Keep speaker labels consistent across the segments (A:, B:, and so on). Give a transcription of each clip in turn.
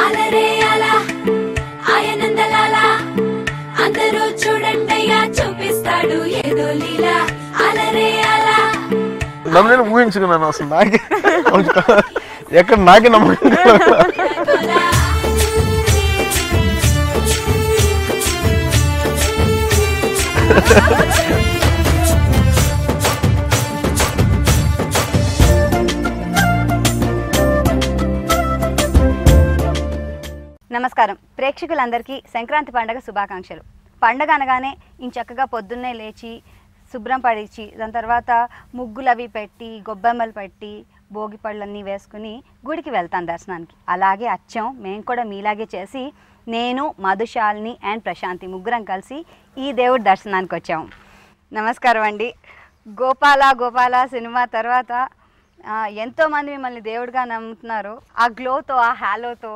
A: అలరే అలా ఆయనందలాల అందరూ చూడండయ్యా చూపిస్తాడు ఏదో లీలా అలరే అలా
B: నన్ను నేను ఊహించుకున్నాను అసలు నాకే ఎక్కడ నాకే నమ్మకం.
C: నమస్కారం ప్రేక్షకులందరికీ సంక్రాంతి పండుగ శుభాకాంక్షలు. పండగ అనగానే ఇంచక్కగా పొద్దున్నే లేచి శుభ్రం పడిచి దాని తర్వాత ముగ్గులు అవి పెట్టి గొబ్బెమ్మలు పెట్టి భోగి పళ్ళన్నీ వేసుకుని గుడికి వెళ్తాను దర్శనానికి. అలాగే అచ్చం మేము కూడా మీలాగే చేసి నేను మధుశాలిని అండ్ ప్రశాంతి ముగ్గురం కలిసి ఈ దేవుడి దర్శనానికి వచ్చాము. నమస్కారం అండి. గోపాల సినిమా తర్వాత ఎంతోమంది మిమ్మల్ని దేవుడిగా నమ్ముతున్నారు. ఆ గ్లోతో ఆ హ్యాలోతో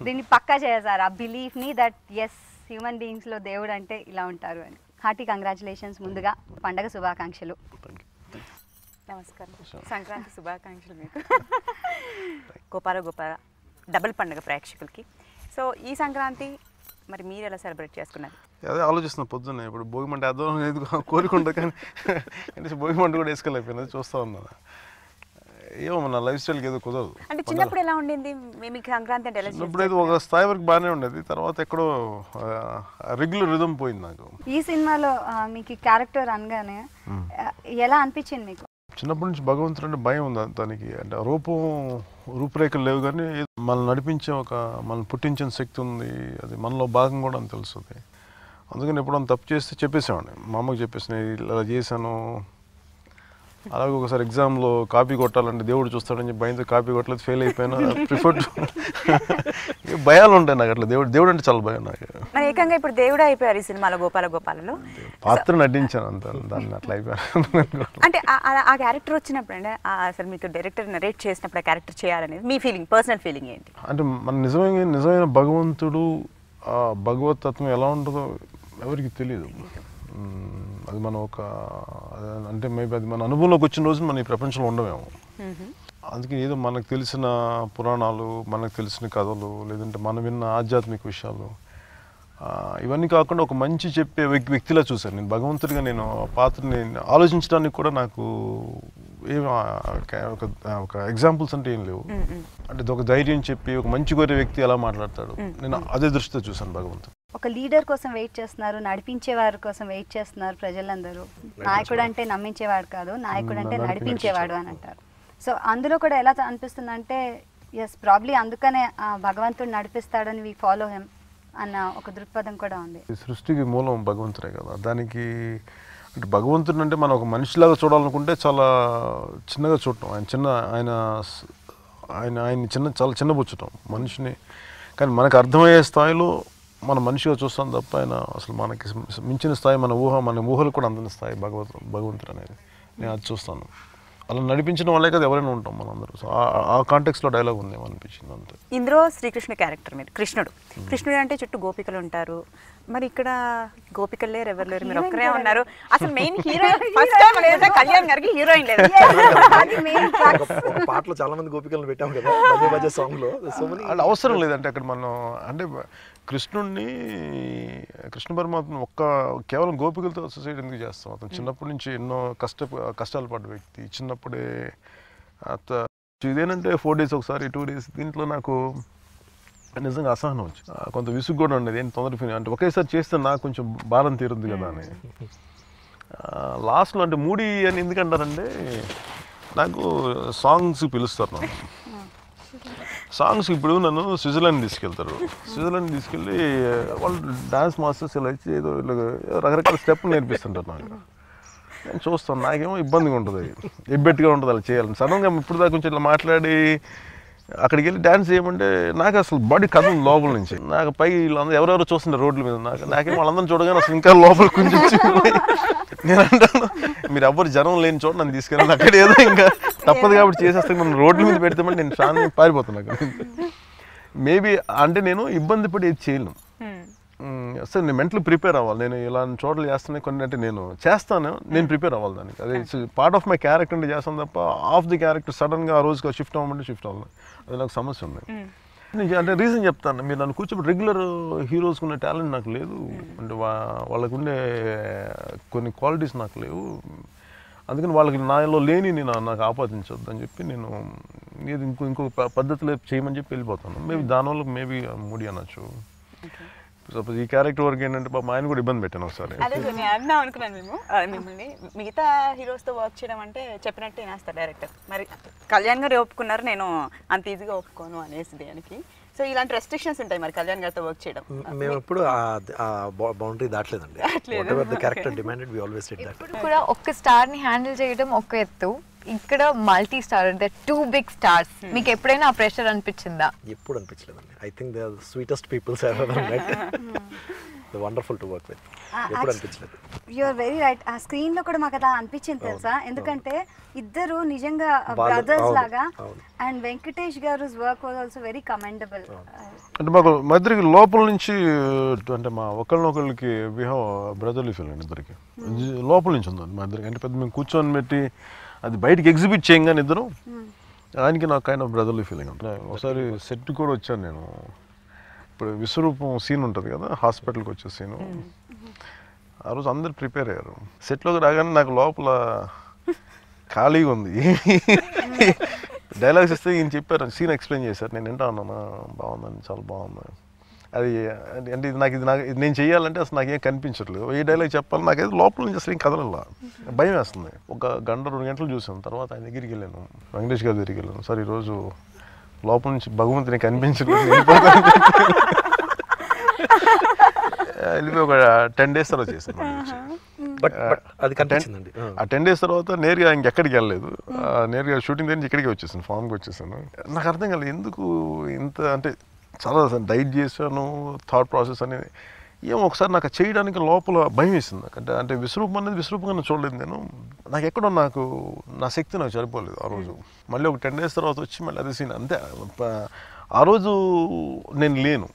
C: దీన్ని పక్కా చేశారు. ఆ బిలీఫ్ని దట్ ఎస్ హ్యూమన్ బీయింగ్స్లో దేవుడు అంటే ఇలా ఉంటారు అని. Hearty congratulations. ముందుగా పండగ శుభాకాంక్షలు.
D: నమస్కారం, సంక్రాంతి శుభాకాంక్షలు మీకు. గోపాల డబుల్ పండుగ ప్రేక్షకులకి. సో ఈ సంక్రాంతి మరి మీరు ఎలా సెలబ్రేట్ చేసుకున్నారు?
B: అదే ఆలోచిస్తున్నా పొద్దున్నే. ఇప్పుడు భోగి మంట అర్థం కోరుకుంటా కానీ భోగి మంట కూడా వేసుకోలేకపోయినది చూస్తూ ఉన్నాను. ఏమో మన లైఫ్ స్టైల్కి ఏదో కుదరదు.
D: అంటే చిన్నప్పుడు ఎలా ఉండింది మీకు సంక్రాంతి అంటే?
B: చిన్నప్పుడు అయితే ఒక స్థాయి వరకు బాగానే ఉండేది, తర్వాత ఎక్కడో రెగ్యులర్ రిథమ్ పోయింది నాకు.
C: ఈ సినిమాలో మీకు క్యారెక్టర్ అనగానే ఎలా అనిపించింది మీకు?
B: చిన్నప్పటి నుంచి భగవంతుడు అంటే భయం ఉంది దానికి. అంటే రూపురేఖలు లేవు కానీ మనల్ని నడిపించే మనల్ని పుట్టించిన శక్తి ఉంది, అది మనలో భాగం కూడా అని తెలుస్తుంది. అందుకని ఎప్పుడన్నా తప్పు చేస్తే చెప్పేసేవాడిని, మా అమ్మకి చెప్పేసి ఇలా చేశాను. అలాగే ఒకసారి ఎగ్జామ్లో కాపీ కొట్టాలంటే దేవుడు చూస్తాడని చెప్పి భయంతో కాపీ కొట్టలేదు, ఫెయిల్ అయిపోయినా. ప్రిఫర్ భయాలు ఉంటాయి నాకు అట్లా. దేవుడు అంటే చాలా భయం నాకు.
D: మరి ఏకంగా ఇప్పుడు దేవుడు అయిపోయారు ఈ సినిమాలో గోపాలలో.
B: పాత్ర నటించాను అంత, దాన్ని అట్లా అయిపోయాను.
D: అంటే ఆ క్యారెక్టర్ వచ్చినప్పుడు అంటే అసలు మీకు డైరెక్టర్ నరేట్ చేసినప్పుడు ఆ క్యారెక్టర్ చేయాలనేది మీ ఫీలింగ్, పర్సనల్ ఫీలింగ్ ఏంటి?
B: అంటే మన నిజమైన భగవంతుడు భగవతత్వం ఎలా ఉంటుందో ఎవరికి తెలియదు. అది మనం అంటే మేబీ అది మన అనుభవంలోకి వచ్చిన రోజు మనం ఈ ప్రపంచంలో ఉండమేమో. అందుకే ఏదో మనకు తెలిసిన పురాణాలు, మనకు తెలిసిన కథలు, లేదంటే మనం విన్న ఆధ్యాత్మిక విషయాలు, ఇవన్నీ కాకుండా ఒక మంచి చెప్పే వ్యక్తిలా చూశాను నేను భగవంతుడిగా. నేను పాత్రని ఆలోచించడానికి కూడా నాకు ఒక ఎగ్జాంపుల్స్ అంటే ఏం లేవు. అంటే ఒక ధైర్యం చెప్పి ఒక మంచి కోరే వ్యక్తి ఎలా మాట్లాడతాడు, నేను అదే దృష్టితో చూశాను భగవంతుడు.
C: ఒక లీడర్ కోసం వెయిట్ చేస్తున్నారు, నడిపించేవారి కోసం వెయిట్ చేస్తున్నారు ప్రజలందరూ. నాయకుడు అంటే నమ్మించేవాడు కాదు, నాయకుడు అంటే నడిపించేవాడు అని అంటారు. సో అందులో కూడా ఎలా అనిపిస్తుంది అంటే ఎస్ ప్రాబ్లీ అందుకనే భగవంతుడు నడిపిస్తాడని వి ఫాలో హిమ్ అన్న ఒక దృక్పథం కూడా ఉంది.
B: సృష్టికి మూలం భగవంతుడే కదా. దానికి అంటే భగవంతుడు అంటే మనం ఒక మనిషిలాగా చూడాలనుకుంటే చాలా చిన్నగా చూడటం, చాలా చిన్నబుచ్చటం మనిషిని. కానీ మనకు అర్థమయ్యే స్థాయిలో మన మనిషిగా చూస్తాం తప్ప ఆయన అసలు మనకి మించిన స్థాయి మన ఊహలు కూడా అందని స్థాయి భగవంతుడు అనేది నేను అది చూస్తాను. అలా నడిపించడం వల్లే కదా ఎవరైనా ఉంటాం మనందరూ. సో ఆ కాంటెక్స్లో డైలాగ్ ఉంది అనిపించింది అంతే.
D: ఇందులో శ్రీకృష్ణ క్యారెక్టర్ మీరు కృష్ణుడు అంటే చుట్టూ గోపికలు ఉంటారు. మరి ఇక్కడ గోపికలు లేరు, ఎవరు లేరు, మీరు ఒక్కరే ఉన్నారు. అసలు మెయిన్ హీరోయిన్ ఫస్ట్ టైం లేదా కళ్యాణ్ గారికి హీరోయిన్ లేదు.
E: పాటలో చాలా మంది గోపికలను పెట్టాం కదా బజే సాంగ్ లో.
B: అది అవసరం లేదంటే అక్కడ మనం అంటే కృష్ణ పరమాత్మ కేవలం గోపికలతో అసోసియేట్ ఎందుకు చేస్తాం? అతను చిన్నప్పటి నుంచి ఎన్నో కష్టాలు పడ్డ వ్యక్తి. చిన్నప్పుడే ఇదేనంటే 4 days ఒకసారి 2 days దీంట్లో నాకు నిజంగా అసహనం వచ్చి కొంత విసుగు కూడా ఉండేది. ఏం తొందరగా అంటే ఒకేసారి చేస్తే నాకు కొంచెం భారం తీరుంది కదా అని. లాస్ట్లో అంటే మూడీ అని ఎందుకంటారంటే నాకు సాంగ్స్ పిలుస్తారు నన్ను. సాంగ్స్ ఇప్పుడు నన్ను స్విట్జర్లాండ్ తీసుకెళ్తారు. స్విట్జర్లాండ్ తీసుకెళ్ళి వాళ్ళు డాన్స్ మాస్టర్స్ ఇలా ఇచ్చి ఏదో రకరకాల స్టెప్పులు నేర్పిస్తుంటారు నాకు. నేను చూస్తాను, నాకేమో ఇబ్బందిగా ఉంటుంది, ఎబ్బెట్టుగా ఉంటుంది అలా చేయాలని. సడన్గా ఇప్పుడు దాకా కొంచెం ఇలా మాట్లాడి అక్కడికి వెళ్ళి డ్యాన్స్ చేయమంటే నాకు అసలు బాడీ కథం లోపల నుంచి. నాకు పై వీళ్ళందరూ ఎవరెవరో చూస్తుంటారు రోడ్ల మీద, నాకేమో వాళ్ళందరూ చూడగానే అసలు ఇంకా లోపల కొంచెం నేను అంటాను మీరు ఎవ్వరు జనం లేని చోట నన్ను తీసుకెళ్ళాను. అక్కడ ఏదో ఇంకా తప్పదు కాబట్టి చేసేస్తే మనం రోడ్ల మీద పెడతామంటే నేను చాలా పారిపోతున్నాను అక్కడ. మేబీ అంటే నేను ఇబ్బంది పడి ఏది చేయను. అసలు నేను మెంటల్ ప్రిపేర్ అవ్వాలి. నేను ఇలాంటి చోట్ల చేస్తున్నాయి కొన్ని అంటే నేను చేస్తాను, నేను ప్రిపేర్ అవ్వాలి దానికి. అదే పార్ట్ ఆఫ్ మై క్యారెక్టర్ అంటే చేస్తాను తప్ప ఆఫ్ ది క్యారెక్టర్ సడన్గా ఆ రోజుగా షిఫ్ట్ అవ్వమంటే షిఫ్ట్ అవ్వాలి. అది నాకు సమస్య ఉంది. నేను అంటే రీజన్ చెప్తాను, మీరు నన్ను కూర్చోబెట్టి రెగ్యులర్ హీరోస్కి ఉన్న టాలెంట్ నాకు లేదు, అంటే వాళ్ళకు ఉండే కొన్ని క్వాలిటీస్ నాకు లేవు, అందుకని వాళ్ళకి నాలో లేని నేను నాకు ఆపాదించొద్దు అని చెప్పి నేను ఇది ఇంకో పద్ధతిలో చేయమని చెప్పి వెళ్ళిపోతాను. మేబీ దానివల్ల మేబీ మూడి అనొచ్చు. సపోజ్ ఈ క్యారెక్టర్ వరకు ఏంటంటే పాపం ఆయన కూడా ఇబ్బంది పెట్టాను ఒకసారి.
D: అదే నేను అన్నా అనుకున్నాను మిమ్మల్ని మిగతా హీరోస్తో వర్క్ చేయడం అంటే చెప్పినట్టు వినేస్తారు డైరెక్టర్. మరి కళ్యాణ్ గారు ఒప్పుకున్నారు, నేను అంత ఈజీగా ఒప్పుకోను అనేసి దానికి. సో ఇలాంటి రెస్ట్రిక్షన్స్ ఉంటాయి మరి కళ్యాణ్ గారితో వర్క్ చేయడం.
E: మేము ఎప్పుడు బౌండరీ దాటలేదండి. Character demanded we always did that.
F: ఇప్పుడు కూడా ఒక్క స్టార్ ని హ్యాండిల్ చేయడం ఒక ఎత్తు, ఇక్కడ multi star the 2 big stars. మీకు ఎప్పుడైనా ఆ ప్రెషర్ అనిపించిందా?
E: ఎప్పుడు అనిపించలేదండి. I think they are the sweetest peoples I have ever met. They wonderful to work with. ఎప్పుడు అనిపించలేదు.
C: You are very right. ఆ స్క్రీన్ లో కూడా మాకు అలా అనిపించింది తెలుసా, ఎందుకంటే ఇద్దరు నిజంగా బ్రదర్స్ లాగా. అండ్ వెంకటేష్ గారు's work was also very commendable.
B: అంటే మాకు మధ్యకి లోపల నుంచి అంటే మా ఒకళ్ళనొకళ్ళకి వి హావ్ బ్రదర్లీ ఫీలింగ్, ఇద్దరికి లోపల నుంచి ఉంది మా ఇద్దరికి. అంటే పెద్ద మేము కూర్చొని పెట్టి అది బయటికి ఎగ్జిబిట్ చేయంగానే ఇద్దరు, ఆయనకి నాకు కైండ్ ఆఫ్ బ్రదర్లీ ఫీలింగ్ ఉంటుంది. ఒకసారి సెట్ కూడా వచ్చాను నేను, ఇప్పుడు విశ్వరూపం సీన్ ఉంటుంది కదా, హాస్పిటల్కి వచ్చే సీను, ఆ రోజు అందరు ప్రిపేర్ అయ్యారు. సెట్లోకి రాగానే నాకు లోపల ఖాళీగా ఉంది. డైలాగ్స్ ఇస్తే ఈయన చెప్పారు, సీన్ ఎక్స్ప్లెయిన్ చేశారు, నేను వింటా ఉన్నాను, బాగుందని, చాలా బాగుంది అది. అంటే ఇది నేను చెయ్యాలంటే అసలు నాకేం కనిపించట్లేదు, ఏ డైలాగ్ చెప్పాలి నాకైతే లోపల నుంచి అసలు ఏం కదలలా, భయం వేస్తుంది. ఒక గంట 2 గంటలు చూసాను, తర్వాత ఆయన దగ్గరికి వెళ్ళాను, వెంకటేష్ గారి దగ్గరికి వెళ్ళాను, సార్ ఈరోజు లోపల నుంచి భగవంతుని కనిపించట్లేదు, వెళ్ళిపోయి ఒక 10 days తర్వాత చేశాను.
E: బట్ అది కనిపించిందండి.
B: ఆ 10 days తర్వాత నేరుగా ఇంకెక్కడికి వెళ్ళలేదు, నేరుగా షూటింగ్ దగ్గర ఇక్కడికి వచ్చేసాను, ఫామ్కి వచ్చేసాను. నాకు అర్థం కాలేదు ఎందుకు ఇంత, అంటే చాలా డైట్ చేశాను, థాట్ ప్రాసెస్ అనేది ఏమో ఒకసారి నాకు చేయడానికి లోపల భయం వేసింది. అంటే విశ్వరూపం అనేది విశ్వరూపంగా చూడలేదు నేను, నాకు ఎక్కడో నా శక్తి నాకు సరిపోలేదు ఆ రోజు. మళ్ళీ ఒక 10 days తర్వాత వచ్చి మళ్ళీ అదే సీన్ అంతే. ఆ రోజు నేను లేను,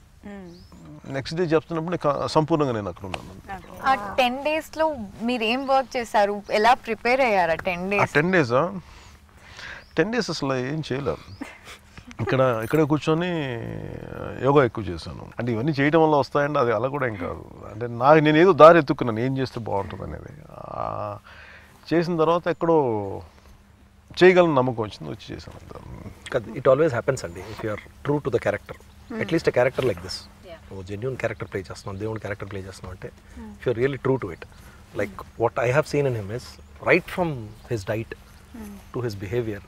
B: నెక్స్ట్ డే చెప్తున్నప్పుడు సంపూర్ణంగా నేను అక్కడ ఉన్నాను.
F: ఆ 10 days లో మీరు ఏం వర్క్ చేశారు, ఎలా ప్రిపేర్ అయ్యారా 10 days?
B: 10 days అసలు ఏం చేయలేదు, ఇక్కడ కూర్చొని యోగా ఎక్కువ చేశాను. అంటే ఇవన్నీ చేయడం వల్ల వస్తాయండి, అది అలా కూడా ఏం కాదు. అంటే నేను ఏదో దారి ఎత్తుకున్నాను ఏం చేస్తే బాగుంటుంది అనేది. చేసిన తర్వాత ఎక్కడో చేయగలను నమ్మకం వచ్చింది, వచ్చి చేశాను.
E: ఇట్ ఆల్వేస్ హ్యాపెన్స్ అండి if you are true to the character. At least a character like this, ఓ జెన్యూన్ క్యారెక్టర్ ప్లే చేస్తున్నాం, దేవుని క్యారెక్టర్ ప్లే చేస్తున్నాం అంటే if you are really true to it. Like what I have seen in him is right from his diet to his behaviour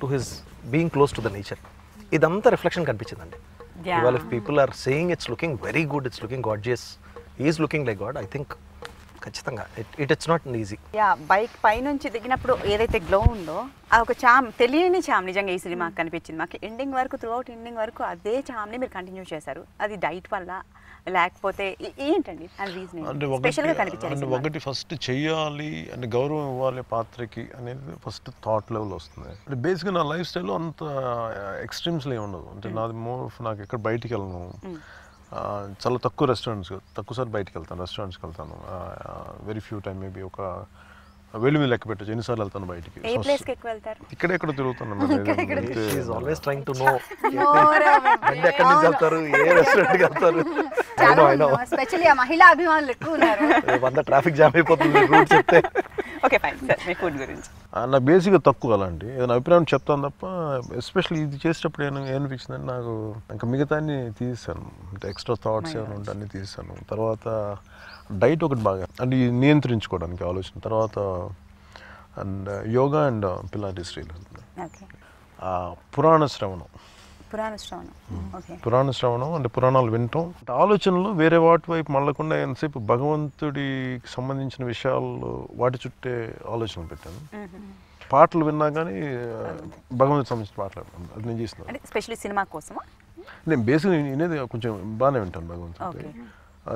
E: to his being close to the nature, ఇదంతా reflection కనిపించిందండి. ఇవాళ if people are saying it's looking very good, it's looking gorgeous, is looking like god, I think ఖచ్చితంగా it's not easy.
D: Yeah, bike పైనుంచి దిగినప్పుడు ఏదైతే glow ఉందో ఆ ఒక చామ్, తెలియని చామ్ నిజంగా ఈ సినిమాకి కనిపించింది మాకు. ఎండింగ్ వరకు, త్రూ అవుట్ ఎండింగ్ వరకు అదే చామ్ని మీరు కంటిన్యూ చేశారు. అది డైట్ వల్ల లేకపోతే ఏంటండి స్పెషల్గా కనిపించింది?
B: ఒకటి ఫస్ట్ చెయ్యాలి అంటే గౌరవం ఇవ్వాలి పాత్రకి అనేది ఫస్ట్ థాట్ లెవెల్ వస్తుంది. అంటే బేసిక్గా నా లైఫ్ స్టైల్లో అంత ఎక్స్ట్రీమ్స్లో ఏమి ఉండదు. అంటే నాది నాకు ఎక్కడ బయటికి వెళ్ళను, చాలా తక్కువ రెస్టారెంట్స్, తక్కువసారి బయటికి వెళ్తాను, రెస్టారెంట్స్కి వెళ్తాను, వెరీ ఫ్యూ టైం, మేబీ ఒక వెళ్ళి మీరు లెక్క పెట్టచ్చు ఎన్నిసార్లు వెళ్తాను బయటికి. ఇక్కడే ఎక్కడ తిరుగుతాను,
E: ఆల్వేస్ ట్రైంగ్ టు నో ఎక్కడి నుంచి వెళ్తారు, ఏ రెస్టారెంట్కి వెళ్తారు.
C: స్పెషల్లీ మహిళా అభిమానులు ఎక్కువ ఉన్నారు,
E: వంద ట్రాఫిక్ జామ్ అయిపోతుంది రూట్ చెప్తే.
D: ఓకే ఫైన్ సార్, మీ ఫుడ్ గురించి
B: నా బేసిక్గా తక్కువ అలాంటి ఏదైనా అభిప్రాయం చెప్తాను తప్ప, ఎస్పెషల్లీ ఇది చేసేటప్పుడు ఏమనిపించిందంటే నాకు ఇంకా మిగతా అన్ని తీసాను, అంటే ఎక్స్ట్రా థాట్స్ ఏమైనా ఉంటే అన్నీ తీసాను. తర్వాత డైట్ ఒకటి బాగా అంటే నియంత్రించుకోవడానికి ఆలోచన, తర్వాత అండ్ యోగా అండ్ పిలాటిస్ పురాణ శ్రవణం అంటే పురాణాలు వినటం, ఆలోచనలు వేరే వాటి వైపు మళ్ళకుండా ఎంతసేపు భగవంతుడికి సంబంధించిన విషయాలు వాటి చుట్టే ఆలోచనలు పెట్టాను. పాటలు విన్నా కానీ భగవంతుడికి సంబంధించిన పాటలు అది నేను చేస్తున్నాను.
D: స్పెషల్లీ సినిమా కోసమా?
B: నేను బేసిక్గా వినేది కొంచెం బాగానే వింటాను భగవంతుడి,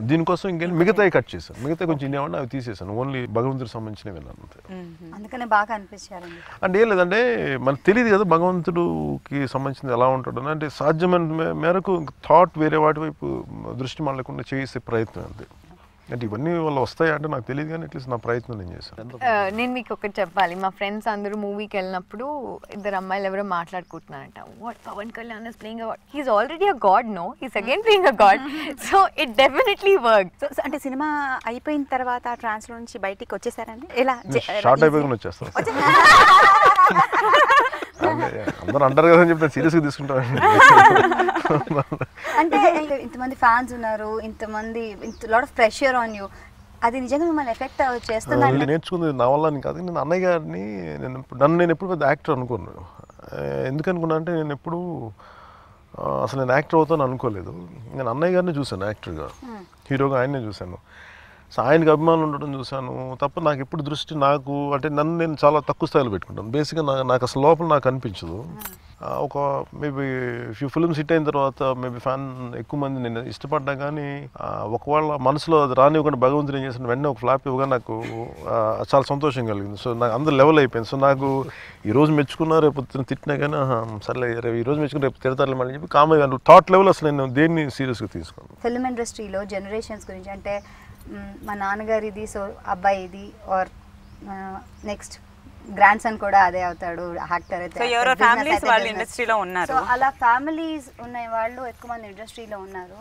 B: దీనికోసం ఇంకేం మిగతాయి కట్ చేశాను, మిగతా కొంచెం ఇన్నేమన్నా అవి తీసేసాను, ఓన్లీ భగవంతుడికి సంబంధించినవి విన్నాను అంతే.
C: అందుకనే బాగా అనిపించారండి.
B: అంటే ఏం లేదంటే మనకు తెలియదు కదా భగవంతుడికి సంబంధించింది ఎలా ఉంటాడు అంటే సాధ్యమైన మేరకు థాట్ వేరే వాటి వైపు దృష్టి మళ్ళకుండా చేసే ప్రయత్నం అంతే. అంటే ఇవన్నీ వాళ్ళు వస్తాయా అంటే నాకు తెలియదు, కానీ అట్లీస్ట్ నా ప్రయత్నం నేను చేశాను.
F: నేను మీకు ఒకటి చెప్పాలి, మా ఫ్రెండ్స్ అందరూ మూవీకి వెళ్ళినప్పుడు ఇద్దరు అమ్మాయిలు ఎవరో మాట్లాడుకుంటున్నారంట, what Pawan Kalyan is playing a god, he's already a god, no he's again playing a god, so it definitely work.
D: So అంటే సినిమా అయిపోయిన తర్వాత ట్రాన్స్ లో నుంచి బయటికి వచ్చేసారండి? ఎలా
B: షార్ట్ అయిపోయి వచ్చేస్తాను. అందరూ అంటారు కదా అని చెప్పి నేను సీరియస్గా తీసుకుంటాను.
C: అంటే ఇంతమంది ఫ్యాన్స్ ఉన్నారు, ఇంతమంది lot of pressure on you, అది నిజంగా మిమ్మల్ని ఎఫెక్ట్ చేస్తుందండి?
B: నేర్చుకుంది నా వల్ల అని కాదు. నేను అన్నయ్య గారిని నేను ఎప్పుడు పెద్ద యాక్టర్ అనుకున్నాను. ఎందుకు అనుకున్నా అంటే నేను ఎప్పుడు అసలు నేను యాక్టర్ అవుతాను అనుకోలేదు. నేను అన్నయ్య గారిని చూశాను యాక్టర్గా, హీరోగా ఆయన్నే చూశాను. సో ఆయనకి అభిమానులు ఉండడం చూశాను తప్ప నాకు ఎప్పుడు దృష్టి నాకు అంటే నన్ను నేను చాలా తక్కువ స్థాయిలో పెట్టుకుంటాను. బేసిక్గా నాకు అసలు లోపల నాకు అనిపించదు. ఒక మేబీ ఫ్యూ ఫిల్మ్స్ హిట్ అయిన తర్వాత మేబీ ఫ్యాన్ ఎక్కువ మంది నేను ఇష్టపడ్డా, కానీ ఒకవేళ మనసులో అది రానివ్వకుండా భగవంతుడు ఏం చేసిన వెంటనే ఒక ఫ్లాప్ ఇవ్వగా నాకు చాలా సంతోషం కలిగింది. సో నాకు అందరు లెవెల్ అయిపోయింది. సో నాకు ఈరోజు మెచ్చుకున్నా రేపు తిట్టినా కానీ సర్లే రేపు ఈరోజు మెచ్చుకుని రేపు తిడతారులే మళ్ళీ చెప్పి కామగా థాట్ లెవెల్ అసలు నేను దేన్ని సీరియస్గా తీసుకున్నాను.
C: ఫిల్మ్ ఇండస్ట్రీలో జనరేషన్స్ గురించి అంటే మా నాన్నగారిది సో అబ్బాయిది ఆర్ నెక్స్ట్ గ్రాండ్ సన్ కూడా అదే అవుతాడు యాక్టర్ అయితే,
D: సో ఎవరో ఫ్యామిలీస్ వాళ్ళు ఇండస్ట్రీలో ఉన్నారు.
C: సో అలా ఫ్యామిలీస్ ఉన్న వాళ్ళు ఎక్కువ మంది ఇండస్ట్రీలో ఉన్నారు.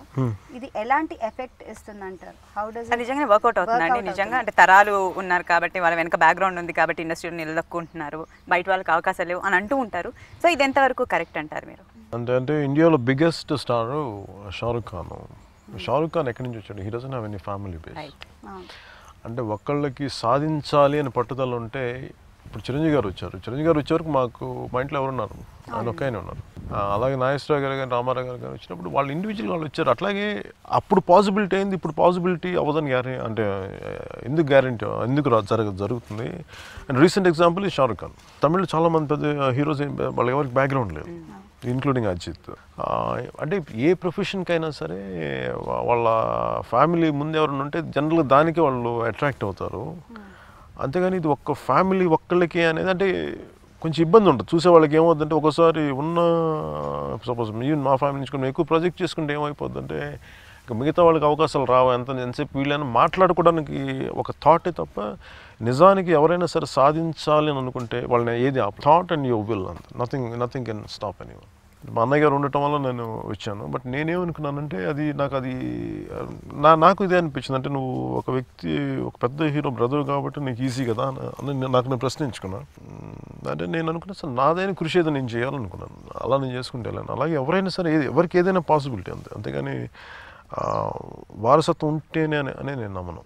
C: ఇది ఎలాంటి ఎఫెక్ట్ ఇస్తుంది అంటారు? హౌ డస్
D: అది నిజంగా వర్కౌట్ అవుతుందండి? నిజంగా అంటే తరాలు ఉన్నారు కాబట్టి వాళ్ళ వెనక బ్యాక్గ్రౌండ్ ఉంది కాబట్టి ఇండస్ట్రీలో నిలదొక్కుంటున్నారు, బయట వాళ్ళకి అవకాశాలు లేవు అని అంటూ ఉంటారు. సో ఇది ఎంతవరకు కరెక్ట్ అంటారు మీరు?
B: అంటే ఇండియాలో బిగ్గెస్ట్ స్టార్ షారుఖ్ ఖాన్. షారుఖ్ ఖాన్ ఎక్కడి నుంచి వచ్చాడు? He doesn't have any family base. అంటే ఒక్కళ్ళకి సాధించాలి అని పట్టుదల ఉంటే, ఇప్పుడు చిరంజీవి గారు వచ్చారు. చిరంజీవి గారు వచ్చేవరకు మాకు మా ఇంట్లో ఎవరున్నారు? ఆయన ఒక్కనే ఉన్నారు. అలాగే నాగేశ్వరరావు గారు కానీ రామారావు గారు కానీ వచ్చినప్పుడు వాళ్ళు ఇండివిజువల్ వాళ్ళు వచ్చారు. అట్లాగే అప్పుడు పాసిబిలిటీ అయింది, ఇప్పుడు పాసిబిలిటీ అవ్వదని అంటే ఎందుకు గ్యారెంటీ ఎందుకు జరుగుతుంది? అండ్ రీసెంట్ ఎగ్జాంపుల్ ఈ షారుఖ్ ఖాన్. తమిళ్లో చాలామంది పెద్ద హీరోస్ వాళ్ళకి ఎవరికి బ్యాక్గ్రౌండ్ లేదు, ఇంక్లూడింగ్ అజిత్. అంటే ఏ ప్రొఫెషన్కైనా సరే వాళ్ళ ఫ్యామిలీ ముందు ఎవరైనా ఉంటే జనరల్గా దానికి వాళ్ళు అట్రాక్ట్ అవుతారు. అంతేగాని ఇది ఒక్క ఫ్యామిలీ ఒక్కళ్ళకి అనేది అంటే కొంచెం ఇబ్బంది ఉంటుంది. చూసే వాళ్ళకి ఏమవుతుందంటే ఒకసారి ఉన్న సపోజ్ మా ఫ్యామిలీ నుంచి ఎక్కువ ప్రాజెక్ట్ చేసుకుంటే ఏమైపోద్దంటే ఇంకా మిగతా వాళ్ళకి అవకాశాలు రావు. ఎంతసేపు వీళ్ళని మాట్లాడుకోవడానికి ఒక థాటే తప్ప నిజానికి ఎవరైనా సరే సాధించాలి అని అనుకుంటే వాళ్ళని ఏది థాట్ అండ్ యువర్ విల్ అంత నథింగ్ కెన్ స్టాప్ ఎనీవన్. మా అన్నయ్య గారు ఉండటం వల్ల నేను వచ్చాను. బట్ నేనేమనుకున్నానంటే నాకు ఇదే అనిపించింది. అంటే నువ్వు ఒక వ్యక్తి ఒక పెద్ద హీరో బ్రదర్ కాబట్టి నీకు ఈజీ కదా అని నేను ప్రశ్నించుకున్నాను. అంటే నేను అనుకున్నా సార్ నాదైన కృషి ఏదో నేను చేయాలనుకున్నాను, అలా నేను చేసుకుంటే వెళ్ళాను. అలాగే ఎవరైనా సరే ఎవరికి ఏదైనా పాసిబిలిటీ అంతేగాని వారసత్వం ఉంటేనే అని నేను నమ్మను.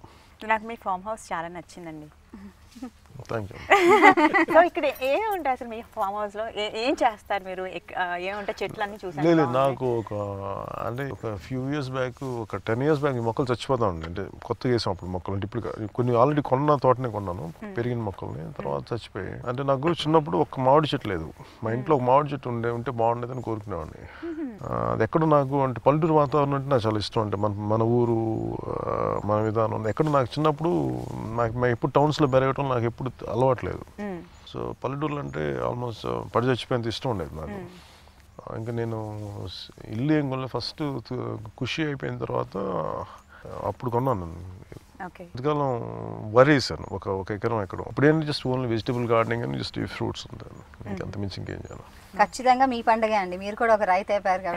D: నాకు మీ ఫామ్ హౌస్ చాలా నచ్చిందండి.
B: Thank you.
D: సో ఇక్కడ ఏముంటాయి అసలు మీ ఫామ్ హౌస్ లో? ఏం చేస్తారు మీరు? ఏముంటాయి? చెట్లు అన్ని చూసాను.
B: లేదు నాకు ఒక ఫ్యూ ఇయర్స్ బ్యాక్, ఒక 10 years బ్యాక్ ఈ మొక్కలు చచ్చిపోతా ఉండే. అంటే కొత్తగా వేసాం అప్పుడు మొక్కలు. అంటే ఇప్పుడు కొన్ని ఆల్రెడీ తోటనే కొన్నాను పెరిగిన మొక్కల్ని, తర్వాత చచ్చిపోయాయి. అంటే నాకు చిన్నప్పుడు ఒక మామిడి చెట్టు లేదు. మా ఇంట్లో ఒక మామిడి చెట్టు ఉంటే బాగుండేదని కోరుకునేవాడిని. అది ఎక్కడ నాకు అంటే పల్లెటూరు వాతావరణం అంటే నాకు చాలా ఇష్టం. అంటే మన ఊరు మన విధానం ఎక్కడ నాకు చిన్నప్పుడు నాకు ఎప్పుడు టౌన్స్లో పెరగటం నాకు ఎప్పుడు అలవాట్లేదు. సో పల్లెటూరులు అంటే ఆల్మోస్ట్ పడి చచ్చిపోయేంత ఇష్టం ఉండేది నాకు. ఇంకా నేను ఇల్లు ఏం కొనలే, ఫస్ట్ ఖుషి అయిపోయిన తర్వాత అప్పుడు కొన్నాను. ఇంతకాలం వరేసాను ఒక ఎకరం ఎక్కడ. అప్పుడేంటి జస్ట్ ఓన్లీ వెజిటబుల్ గార్డెనింగ్ అని జస్ట్ ఫ్రూట్స్ ఉంటాయి, ఇంకంత మించి ఇంకేం చేయాలి.
C: ఖచ్చితంగా మీ పండుగ అండి, మీరు కూడా ఒక రైతు అయిపోయారు కాబట్టి.